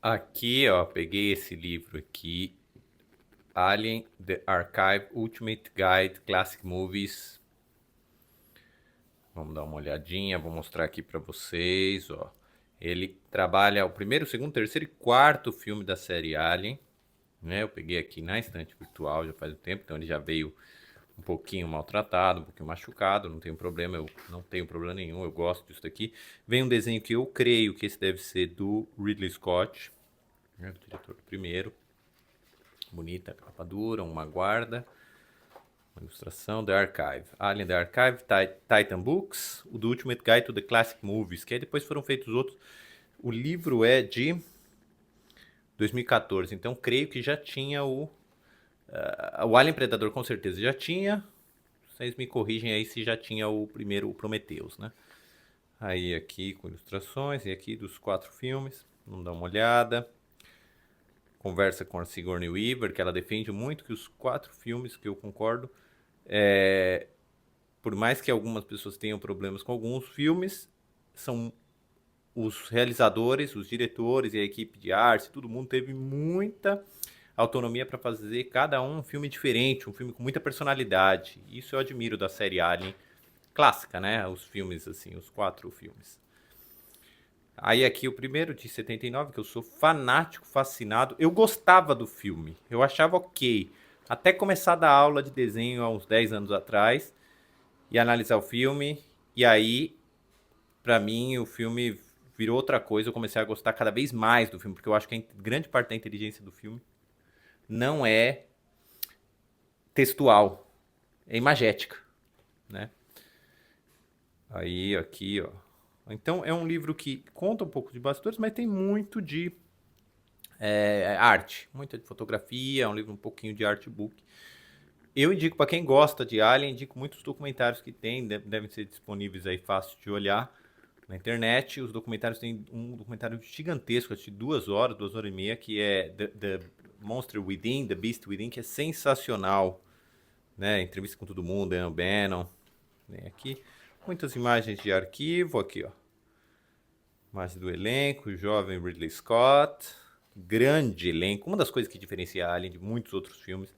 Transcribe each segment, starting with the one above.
Aqui, ó, peguei esse livro aqui, Alien, The Archive, Ultimate Guide, Classic Movies. Vamos dar uma olhadinha, vou mostrar aqui pra vocês, ó. Ele trabalha o primeiro, segundo, terceiro e quarto filme da série Alien, né? Eu peguei aqui na estante virtual já faz um tempo, então ele já veio um pouquinho maltratado, um pouquinho machucado, não tem problema, eu não tenho problema nenhum, eu gosto disso daqui. Vem um desenho que eu creio que esse deve ser do Ridley Scott, né, o diretor do primeiro. Bonita, capa dura, uma guarda, uma ilustração, The Archive. Alien The Archive, Titan Books, o do Ultimate Guide to the Classic Movies, que aí depois foram feitos outros. O livro é de 2014, então creio que já tinha o Alien Predador, com certeza já tinha. Vocês me corrigem aí se já tinha o primeiro, o Prometheus, né? Aí aqui com ilustrações, e aqui dos 4 filmes, vamos dar uma olhada. Conversa com a Sigourney Weaver, que ela defende muito que os 4 filmes, que eu concordo, por mais que algumas pessoas tenham problemas com alguns filmes, são os realizadores, os diretores e a equipe de arte, todo mundo teve muita autonomia para fazer cada um filme diferente, um filme com muita personalidade. Isso eu admiro da série Alien clássica, né? Os filmes assim, os 4 filmes. Aí aqui o primeiro de 79, que eu sou fanático, fascinado. Eu gostava do filme, eu achava ok. Até começar a dar aula de desenho há uns 10 anos atrás e analisar o filme. E aí, pra mim, o filme virou outra coisa. Eu comecei a gostar cada vez mais do filme, porque eu acho que a grande parte da inteligência do filme não é textual, é imagética, né? Aí, aqui, ó. Então, é um livro que conta um pouco de bastidores, mas tem muito de arte, muita de fotografia, é um livro um pouquinho de artbook. Eu indico para quem gosta de Alien, indico muitos documentários que tem, devem ser disponíveis aí fácil de olhar na internet. Os documentários têm um documentário gigantesco, de 2 horas, 2 horas e meia, que é The Monster Within, The Beast Within, que é sensacional, né? Entrevista com todo mundo, Dan Bannon, né? Aqui muitas imagens de arquivo, aqui ó, imagem do elenco, jovem Ridley Scott, grande elenco. Uma das coisas que diferencia Alien de muitos outros filmes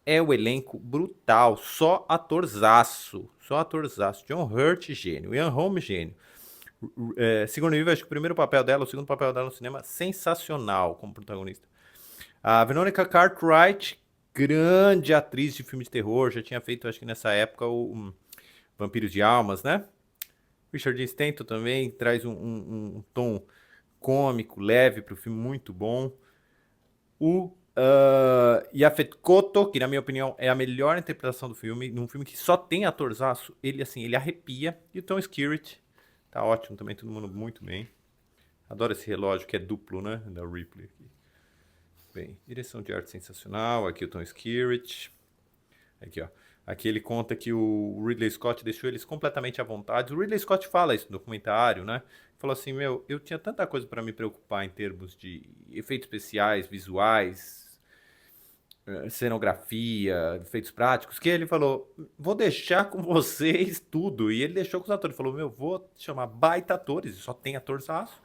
é o elenco brutal, só atorzaço. Só atorzaço. John Hurt, gênio. Ian Holm, gênio. Sigourney Weaver, acho que o primeiro papel dela, o segundo papel dela no cinema, sensacional como protagonista. A Veronica Cartwright, grande atriz de filme de terror, já tinha feito, acho que nessa época, o Vampiros de Almas, né? Richard Dean Stanton também traz um tom cômico, leve para o filme, muito bom. O Yaphet Kotto, que na minha opinião é a melhor interpretação do filme, num filme que só tem atorzaço, ele assim, ele arrepia. E o Tom Skerritt, tá ótimo também, todo mundo muito bem. Adoro esse relógio que é duplo, né, da Ripley. Aqui. Bem, direção de arte sensacional, aqui o Tom Skerritt. Aqui, ó. Aqui ele conta que o Ridley Scott deixou eles completamente à vontade. O Ridley Scott fala isso no documentário, né? Falou assim, meu, eu tinha tanta coisa para me preocupar em termos de efeitos especiais, visuais, cenografia, efeitos práticos, que ele falou, vou deixar com vocês tudo. E ele deixou com os atores, falou, meu, vou chamar baita atores, só tem atorzaço,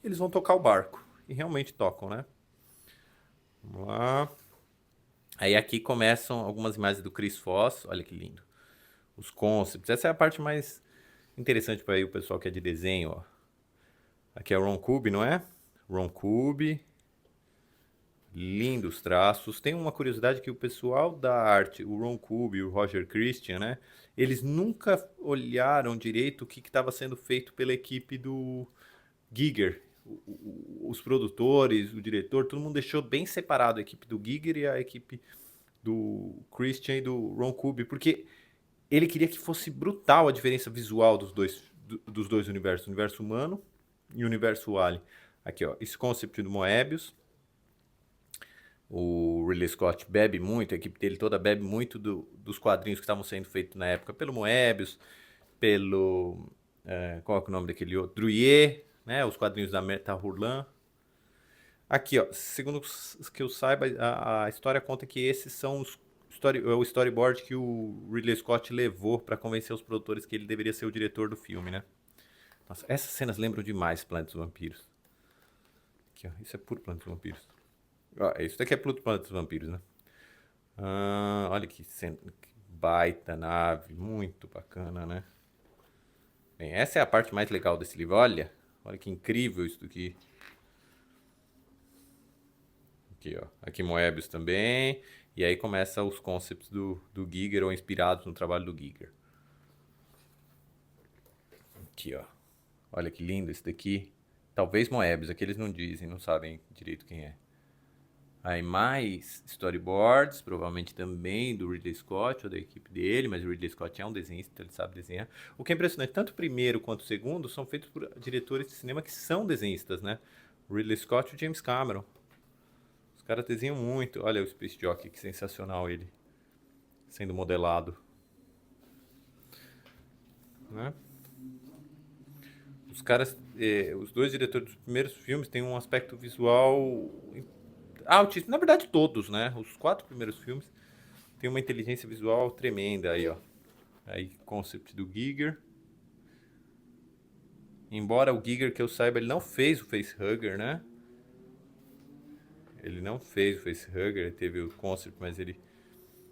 eles vão tocar o barco. E realmente tocam, né? Vamos lá. Aí aqui começam algumas imagens do Chris Foss, olha que lindo. Os concepts, essa é a parte mais interessante para o pessoal que é de desenho, ó. Aqui é o Ron Kubi, não é? Ron Kubi, lindos traços. Tem uma curiosidade que o pessoal da arte, o Ron Kubi, o Roger Christian, né? Eles nunca olharam direito o que estava sendo feito pela equipe do Giger. Os produtores, o diretor, todo mundo deixou bem separado a equipe do Giger e a equipe do Christian e do Ron Kubi, porque ele queria que fosse brutal a diferença visual dos dois universos, o universo humano e o universo Alien. Aqui, ó, esse concept do Moebius, o Ridley Scott bebe muito, a equipe dele toda bebe muito dos quadrinhos que estavam sendo feitos na época pelo Moebius, pelo. Qual é o nome daquele outro? Druyer, né? Os quadrinhos da Meta Hurlan. Aqui, ó, segundo que eu saiba, a história conta que esses são o storyboard que o Ridley Scott levou para convencer os produtores que ele deveria ser o diretor do filme, né? Nossa, essas cenas lembram demais Planeta dos Vampiros. Aqui, ó. Isso é puro Plantas e Vampiros. Ó, isso daqui é puro Plantas e Vampiros, né? Ah, olha que baita nave. Muito bacana, né? Bem, essa é a parte mais legal desse livro. Olha, olha que incrível isso aqui. Aqui, ó. Aqui Moebius também. E aí começa os concepts do Giger, ou inspirados no trabalho do Giger. Aqui, ó. Olha que lindo esse daqui. Talvez Moebius, aqui eles não dizem, não sabem direito quem é. Aí mais storyboards, provavelmente também do Ridley Scott ou da equipe dele, mas o Ridley Scott é um desenhista, então ele sabe desenhar. O que é impressionante, tanto o primeiro quanto o segundo são feitos por diretores de cinema que são desenhistas, né? O Ridley Scott e o James Cameron. Os caras desenham muito. Olha o Space Jockey, que sensacional ele sendo modelado. Né? Os caras, os dois diretores dos primeiros filmes têm um aspecto visual altíssimo. Na verdade, todos, né? Os 4 primeiros filmes têm uma inteligência visual tremenda aí, ó. Aí, concept do Giger. Embora o Giger, que eu saiba, ele não fez o Facehugger, né? Ele não fez o Facehugger, ele teve o concept, mas ele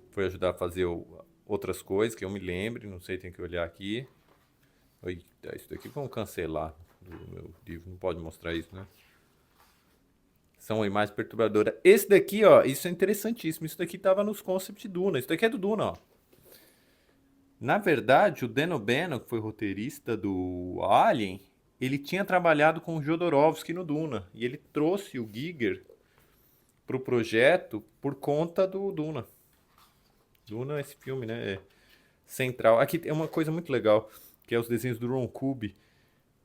foi ajudar a fazer outras coisas que eu me lembre, não sei, tem que olhar aqui. Eita, isso daqui vamos cancelar do meu livro, não pode mostrar isso, né? São imagens perturbadoras. Esse daqui, ó, isso é interessantíssimo. Isso daqui tava nos concept Duna. Isso daqui é do Duna, ó. Na verdade, o Dan O'Bannon, que foi roteirista do Alien, ele tinha trabalhado com o Jodorowsky no Duna. E ele trouxe o Giger pro projeto por conta do Duna. Duna, esse filme, né, é central. Aqui é uma coisa muito legal, que é os desenhos do Ron Kubi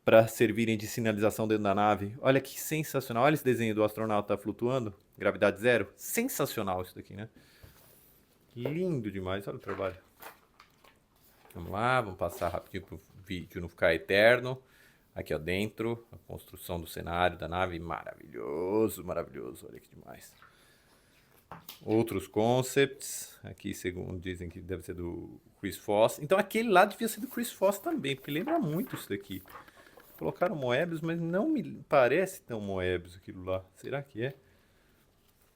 para servirem de sinalização dentro da nave. Olha que sensacional. Olha esse desenho do astronauta flutuando, gravidade zero. Sensacional isso daqui, né? Lindo demais. Olha o trabalho. Vamos lá, vamos passar rapidinho pro vídeo não ficar eterno. Aqui, ó, dentro, a construção do cenário da nave. Maravilhoso, maravilhoso. Olha que demais. Outros concepts. Aqui, segundo dizem que deve ser do Chris Foss. Então aquele lá devia ser do Chris Foss também, porque lembra muito isso daqui. Colocaram Moebius, mas não me parece tão Moebius aquilo lá. Será que é?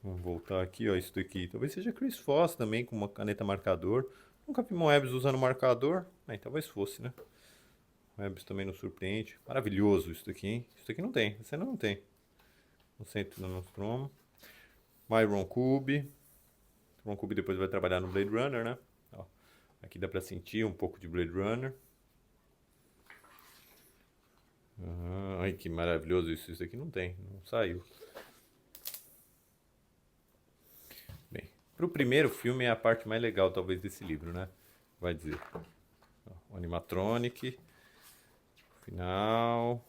Vamos voltar aqui, ó, isso daqui. Talvez seja Chris Foss também, com uma caneta marcador. Nunca vi Moebius usando marcador. Mas talvez fosse, né? Moebius também nos surpreende. Maravilhoso isso daqui, hein? Isso daqui não tem. Essa não tem. No centro do Nostromo. Myron Cube. Ron Cube depois vai trabalhar no Blade Runner, né? Ó, aqui dá pra sentir um pouco de Blade Runner. Ai, que maravilhoso isso. Isso aqui não tem, não saiu. Bem, pro primeiro filme é a parte mais legal, talvez, desse livro, né? Vai dizer. Ó, o animatronic. Final.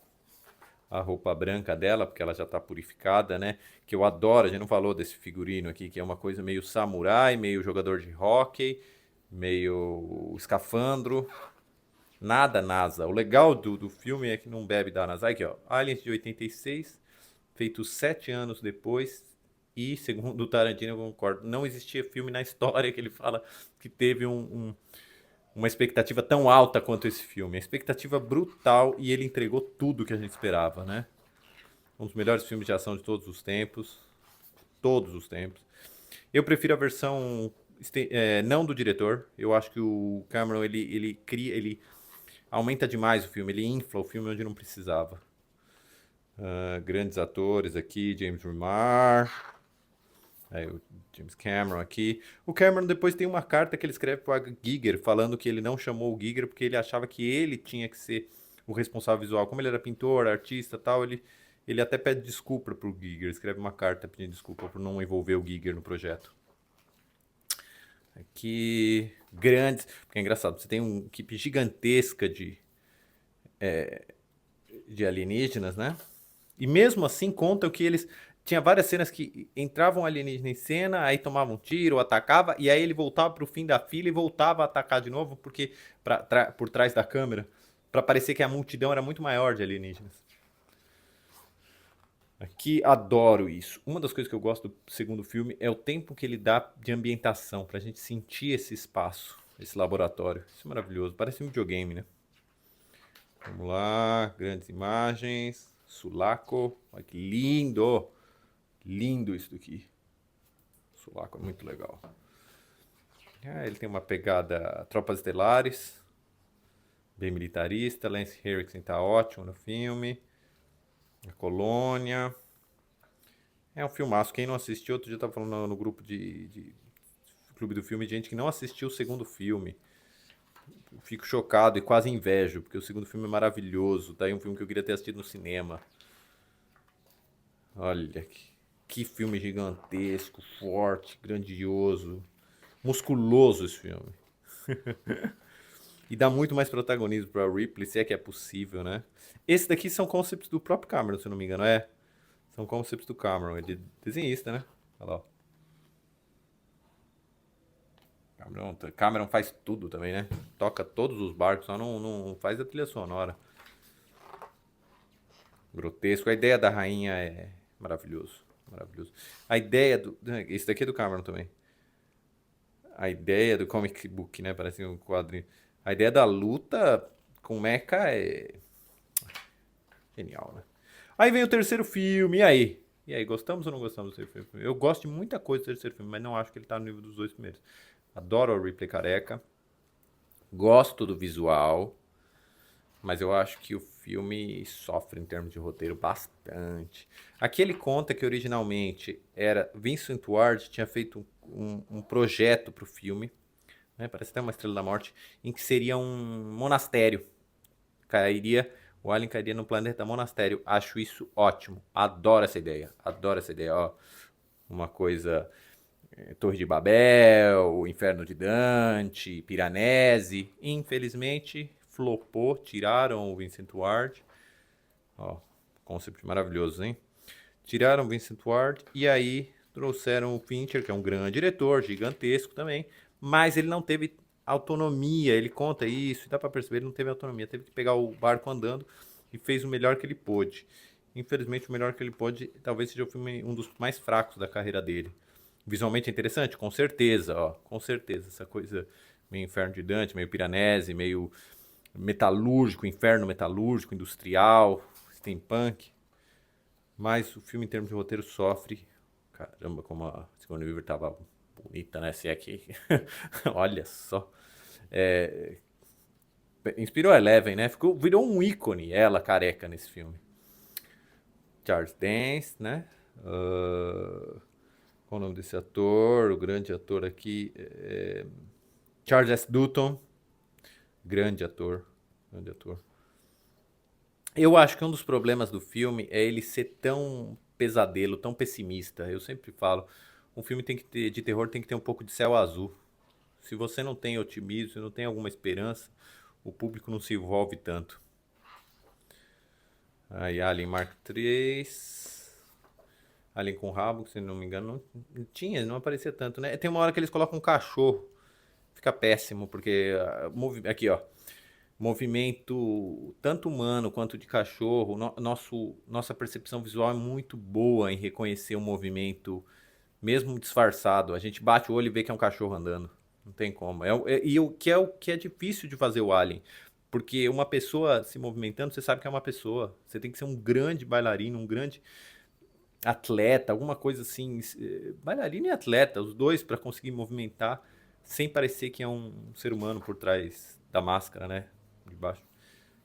A roupa branca dela, porque ela já tá purificada, né? Que eu adoro, a gente não falou desse figurino aqui, que é uma coisa meio samurai, meio jogador de hóquei, meio escafandro. Nada NASA. O legal do filme é que não bebe da NASA. Aqui, ó. Aliens de 86, feito 7 anos depois. E, segundo o Tarantino, eu concordo, não existia filme na história que ele fala que teve uma expectativa tão alta quanto esse filme. A expectativa brutal e ele entregou tudo que a gente esperava, né? Um dos melhores filmes de ação de todos os tempos. Todos os tempos. Eu prefiro a versão não do diretor. Eu acho que o Cameron, ele aumenta demais o filme, ele infla o filme onde não precisava. Grandes atores aqui, James Remar, o James Cameron aqui. O Cameron depois tem uma carta que ele escreve para o Giger, falando que ele não chamou o Giger porque ele achava que ele tinha que ser o responsável visual. Como ele era pintor, artista e tal, ele até pede desculpa para o Giger, escreve uma carta pedindo desculpa por não envolver o Giger no projeto. Aqui, grandes, porque é engraçado, você tem uma equipe gigantesca de alienígenas, né? E mesmo assim contam que eles... Tinha várias cenas que entravam alienígena em cena, aí tomavam um tiro, atacava, e aí ele voltava pro fim da fila e voltava a atacar de novo, porque por trás da câmera, para parecer que a multidão era muito maior de alienígenas. Aqui adoro isso. Uma das coisas que eu gosto do segundo filme é o tempo que ele dá de ambientação, pra gente sentir esse espaço, esse laboratório. Isso é maravilhoso, parece um videogame, né? Vamos lá, grandes imagens. Sulaco. Olha que lindo. Lindo isso daqui. Sulaco é muito legal. Ele tem uma pegada Tropas Estelares. Bem militarista. Lance Henriksen tá ótimo no filme. A Colônia. É um filmaço. Quem não assistiu, outro dia eu tava falando no grupo de Clube do Filme, de gente que não assistiu o segundo filme. Fico chocado e quase invejo, porque o segundo filme é maravilhoso. Tá aí um filme que eu queria ter assistido no cinema. Olha que filme gigantesco, forte, grandioso, musculoso esse filme. E dá muito mais protagonismo pra Ripley, se é que é possível, né? Esse daqui são concepts do próprio Cameron, se eu não me engano, é? São concepts do Cameron, ele é desenhista, né? Olha lá, ó. Cameron faz tudo também, né? Toca todos os barcos, só não faz a trilha sonora. Grotesco. A ideia da rainha é maravilhoso. Maravilhoso. A ideia do. Esse daqui é do Cameron também. A ideia do comic book, né? Parece um quadrinho. A ideia da luta com mecha é genial, né? Aí vem o terceiro filme, e aí? E aí, gostamos ou não gostamos do terceiro filme? Eu gosto de muita coisa do terceiro filme, mas não acho que ele tá no nível dos dois primeiros. Adoro a Ripley careca. Gosto do visual. Mas eu acho que o filme sofre em termos de roteiro bastante. Aqui ele conta que originalmente era Vincent Ward tinha feito um projeto para o filme, né, parece até uma Estrela da Morte, em que seria um monastério. O alien cairia no planeta monastério. Acho isso ótimo. Adoro essa ideia. Adoro essa ideia. Ó, uma coisa Torre de Babel, Inferno de Dante, Piranesi. Infelizmente, flopou, tiraram o Vincent Ward. Ó, conceito maravilhoso, hein? Tiraram o Vincent Ward e aí trouxeram o Fincher, que é um grande diretor, gigantesco também, mas ele não teve autonomia, ele conta isso, e dá pra perceber, ele não teve autonomia, teve que pegar o barco andando e fez o melhor que ele pôde. Infelizmente, o melhor que ele pôde talvez seja o filme um dos mais fracos da carreira dele. Visualmente é interessante? Com certeza, ó, com certeza. Essa coisa meio Inferno de Dante, meio Piranesi, meio metalúrgico, inferno metalúrgico, industrial, steampunk. Mas o filme, em termos de roteiro, sofre. Caramba, como a Sigourney Weaver tava bonita, né? Se é que... Olha só. É... Inspirou a Eleven, né? Virou um ícone, ela careca, nesse filme. Charles Dance, né? Qual o nome desse ator? O grande ator aqui. Charles S. Dutton. Grande ator. Grande ator. Eu acho que um dos problemas do filme é ele ser tão pesadelo, tão pessimista. Eu sempre falo, um filme de terror tem que ter um pouco de céu azul. Se você não tem otimismo, se não tem alguma esperança, o público não se envolve tanto. Aí, Alien Mark III. Alien com rabo, se não me engano, não aparecia tanto, né? Tem uma hora que eles colocam um cachorro. Fica péssimo, porque... Aqui, ó. Movimento tanto humano quanto de cachorro. Nossa percepção visual é muito boa em reconhecer um movimento, mesmo disfarçado. A gente bate o olho e vê que é um cachorro andando. Não tem como. E o que é difícil de fazer o Alien. Porque uma pessoa se movimentando, você sabe que é uma pessoa. Você tem que ser um grande bailarino, um grande atleta, alguma coisa assim. Bailarino e atleta, os dois, para conseguir movimentar sem parecer que é um ser humano por trás da máscara, né? De baixo.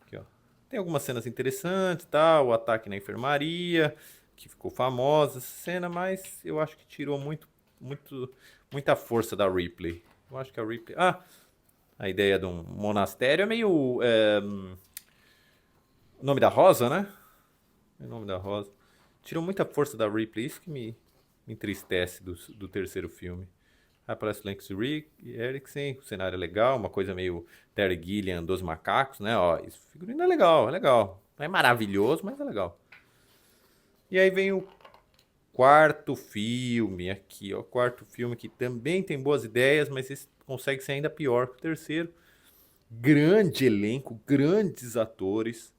Aqui, ó. Tem algumas cenas interessantes, tá? O ataque na enfermaria, que ficou famosa essa cena, mas eu acho que tirou muita força da Ripley. Eu acho que a Ripley... a ideia de um monastério é meio... o nome da Rosa, né? É o nome da Rosa. Tirou muita força da Ripley, isso que me entristece do terceiro filme. Aparece Lance Henriksen, o cenário é legal, uma coisa meio Terry Gilliam dos macacos, né? Ó, esse figurino é legal, é legal. Não é maravilhoso, mas é legal. E aí vem o quarto filme aqui, ó. Quarto filme que também tem boas ideias, mas esse consegue ser ainda pior que o terceiro. Grande elenco, grandes atores.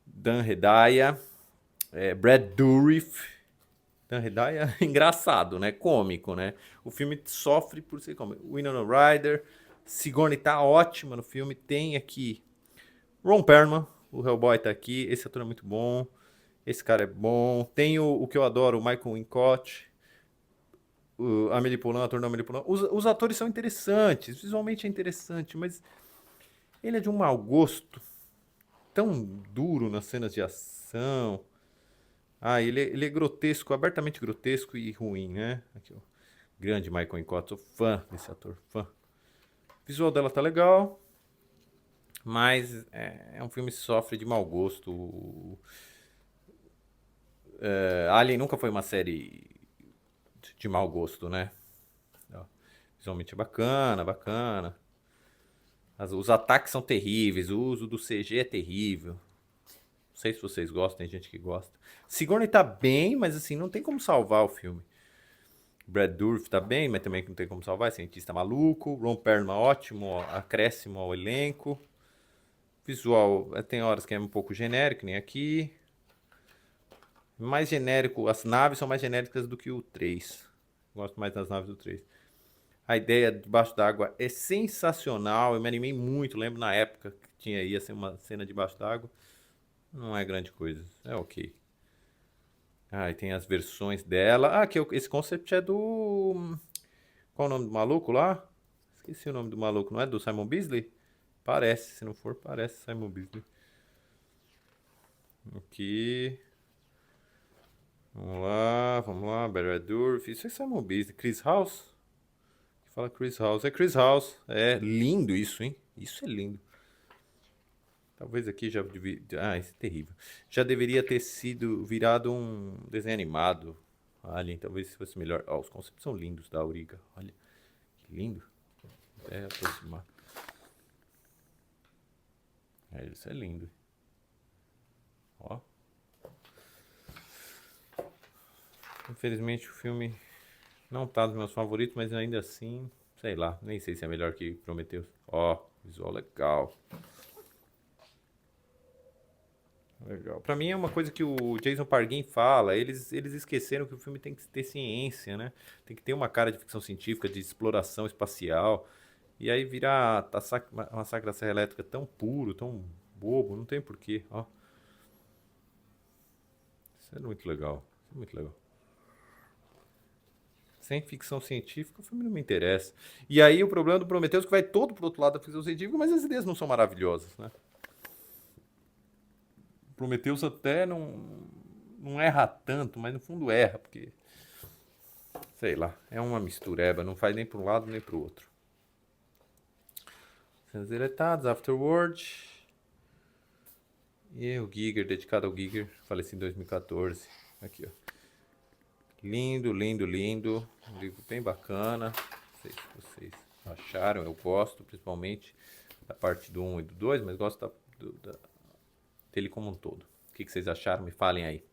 Dan Hedaya, Brad Dourif. Dan Hedaya é engraçado, né? Cômico, né? O filme sofre por ser cômico. Winona Ryder, Sigourney tá ótima no filme. Tem aqui Ron Perlman, o Hellboy tá aqui. Esse ator é muito bom. Esse cara é bom. Tem o que eu adoro, o Michael Wincott, o Amélie Poulain, ator da Amélie Poulain. Os atores são interessantes, visualmente é interessante, mas ele é de um mau gosto tão duro nas cenas de ação. Ah, ele é grotesco, abertamente grotesco e ruim, né? Aqui, ó. Grande Michael Wincott, sou fã desse ator, fã. O visual dela tá legal, mas é um filme que sofre de mau gosto. Alien nunca foi uma série de mau gosto, né? Ó, visualmente é bacana, bacana. Os ataques são terríveis, o uso do CG é terrível. Não sei se vocês gostam, tem gente que gosta. Sigourney tá bem, mas assim, não tem como salvar o filme. Brad Dourif tá bem, mas também não tem como salvar, é cientista maluco. Ron Perlman ótimo, ó, acréscimo ao elenco. Visual, tem horas que é um pouco genérico, nem aqui. Mais genérico, as naves são mais genéricas do que o 3. Gosto mais das naves do 3. A ideia debaixo d'água é sensacional, eu me animei muito, lembro na época que ia ser uma cena debaixo d'água. Não é grande coisa, é ok. Ah, e tem as versões dela. Ah, esse concept é do... Qual o nome do maluco lá? Esqueci o nome do maluco, não é do Simon Bisley? Parece, se não for, parece Simon Bisley. Aqui. Vamos lá, Brad Dourif. Isso é Simon Bisley. Chris House? Fala Chris House. É Chris House. É lindo isso, hein? Isso é lindo. Talvez aqui já devia... Ah, isso é terrível. Já deveria ter sido virado um desenho animado. Alien, talvez fosse melhor. Ó, os conceitos são lindos da Auriga. Olha, que lindo. Até aproximar. Isso é lindo. Ó. Infelizmente o filme não tá dos meus favoritos, mas ainda assim, sei lá, nem sei se é melhor que Prometheus. Ó, visual legal. Legal. Pra mim é uma coisa que o Jason Pargin fala, eles esqueceram que o filme tem que ter ciência, né? Tem que ter uma cara de ficção científica, de exploração espacial. E aí virar Massacre da Serra Elétrica tão puro, tão bobo, não tem porquê, ó. Isso é muito legal, isso é muito legal. Sem ficção científica, o filme não me interessa. E aí o problema do Prometheus é que vai todo pro outro lado da ficção científica, mas as ideias não são maravilhosas, né? Prometheus até não erra tanto, mas no fundo erra, porque, sei lá, é uma mistureba, não faz nem para um lado nem para o outro. Cenas deletadas, Afterward. E o Giger, dedicado ao Giger, faleci em 2014. Aqui, ó. Lindo, lindo, lindo. Um livro bem bacana. Não sei se vocês acharam, eu gosto principalmente da parte do 1 e do 2, mas gosto dele como um todo. O que vocês acharam? Me falem aí.